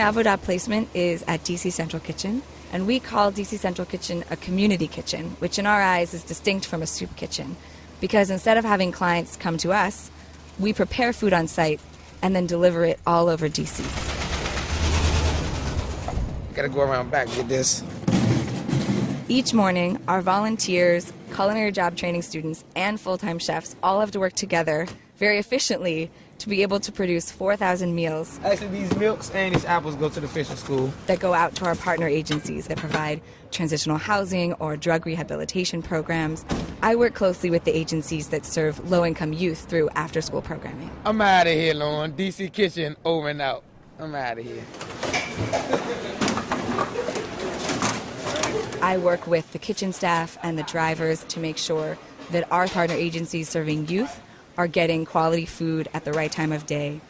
Avodah placement is at DC Central Kitchen, and we call DC Central Kitchen a community kitchen, which in our eyes is distinct from a soup kitchen, because instead of having clients come to us, we prepare food on site and then deliver it all over DC. Gotta go around back and get this. Each morning, our volunteers, culinary job training students, and full-time chefs all have to work together very efficiently to be able to produce 4,000 meals. Actually, these milks and these apples go to the fishing school. That go out to our partner agencies that provide transitional housing or drug rehabilitation programs. I work closely with the agencies that serve low-income youth through after-school programming. I'm out of here, Lauren. DC Kitchen, over and out. I'm out of here. I work with the kitchen staff and the drivers to make sure that our partner agencies serving youth are getting quality food at the right time of day.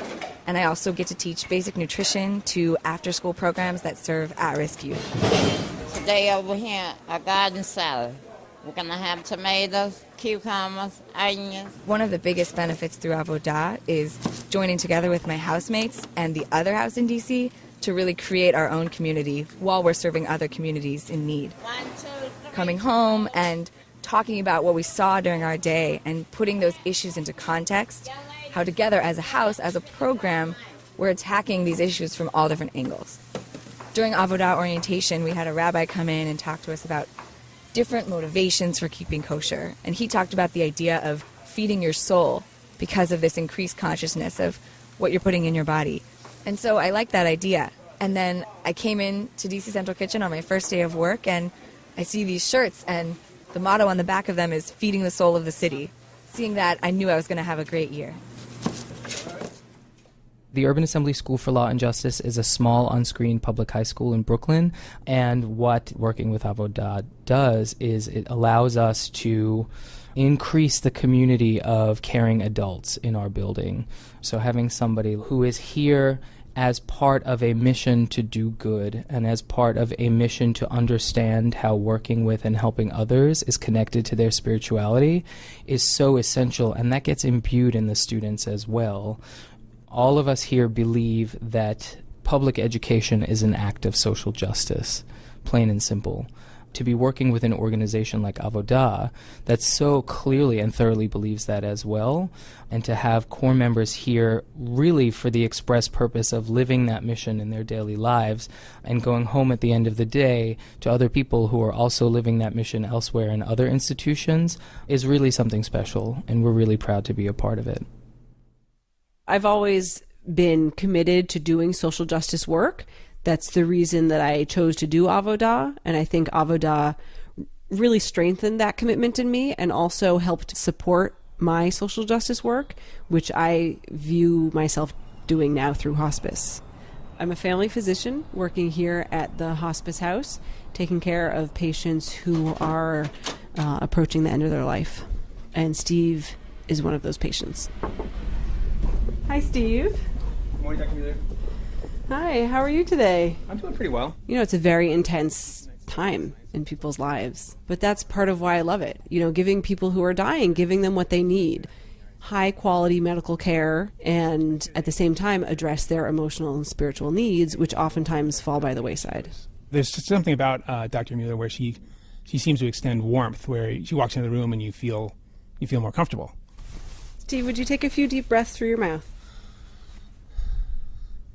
And I also get to teach basic nutrition to after-school programs that serve at-risk youth. Today over here, a garden salad. We're going to have tomatoes, cucumbers, onions. One of the biggest benefits through Avodah is joining together with my housemates and the other house in D.C. to really create our own community while we're serving other communities in need. 1, 2, 3. Coming home and talking about what we saw during our day and putting those issues into context, how together as a house, as a program, we're attacking these issues from all different angles. During Avodah orientation, we had a rabbi come in and talk to us about different motivations for keeping kosher. And he talked about the idea of feeding your soul because of this increased consciousness of what you're putting in your body. And so I liked that idea. And then I came in to DC Central Kitchen on my first day of work, and I see these shirts, and the motto on the back of them is feeding the soul of the city. Seeing that, I knew I was going to have a great year. The Urban Assembly School for Law and Justice is a small, unscreened public high school in Brooklyn, and what working with Avodah does is it allows us to increase the community of caring adults in our building. So having somebody who is here as part of a mission to do good and as part of a mission to understand how working with and helping others is connected to their spirituality is so essential, and that gets imbued in the students as well. All of us here believe that public education is an act of social justice, plain and simple. To be working with an organization like Avodah that so clearly and thoroughly believes that as well, and to have core members here really for the express purpose of living that mission in their daily lives and going home at the end of the day to other people who are also living that mission elsewhere in other institutions is really something special, and we're really proud to be a part of it. I've always been committed to doing social justice work. That's the reason that I chose to do Avodah, and I think Avodah really strengthened that commitment in me and also helped support my social justice work, which I view myself doing now through hospice. I'm a family physician working here at the Hospice House, taking care of patients who are approaching the end of their life, and Steve is one of those patients. Hi, Steve. Good morning, Dr. Mueller. Hi, how are you today? I'm doing pretty well. You know, it's a very intense time in people's lives, but that's part of why I love it. You know, giving people who are dying, giving them what they need. High quality medical care, and at the same time address their emotional and spiritual needs, which oftentimes fall by the wayside. There's something about Dr. Mueller where she seems to extend warmth, where she walks into the room and you feel more comfortable. Steve, would you take a few deep breaths through your mouth?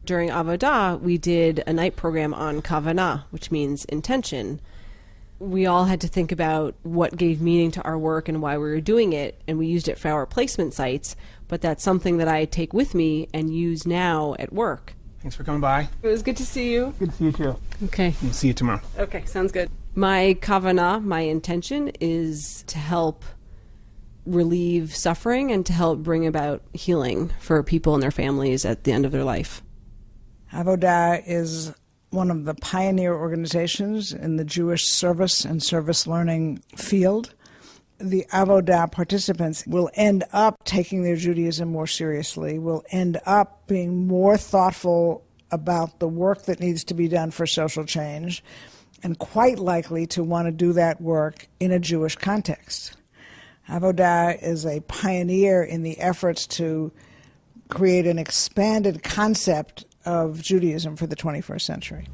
During Avodah, we did a night program on kavanah, which means intention. We all had to think about what gave meaning to our work and why we were doing it, and we used it for our placement sites, but that's something that I take with me and use now at work. Thanks for coming by. It was good to see you. Good to see you too. Okay. We'll see you tomorrow. Okay, sounds good. My kavanah, my intention, is to help relieve suffering and to help bring about healing for people and their families at the end of their life. Avodah is one of the pioneer organizations in the Jewish service and service learning field. The Avodah participants will end up taking their Judaism more seriously, will end up being more thoughtful about the work that needs to be done for social change, and quite likely to want to do that work in a Jewish context. Avodah is a pioneer in the efforts to create an expanded concept of Judaism for the 21st century.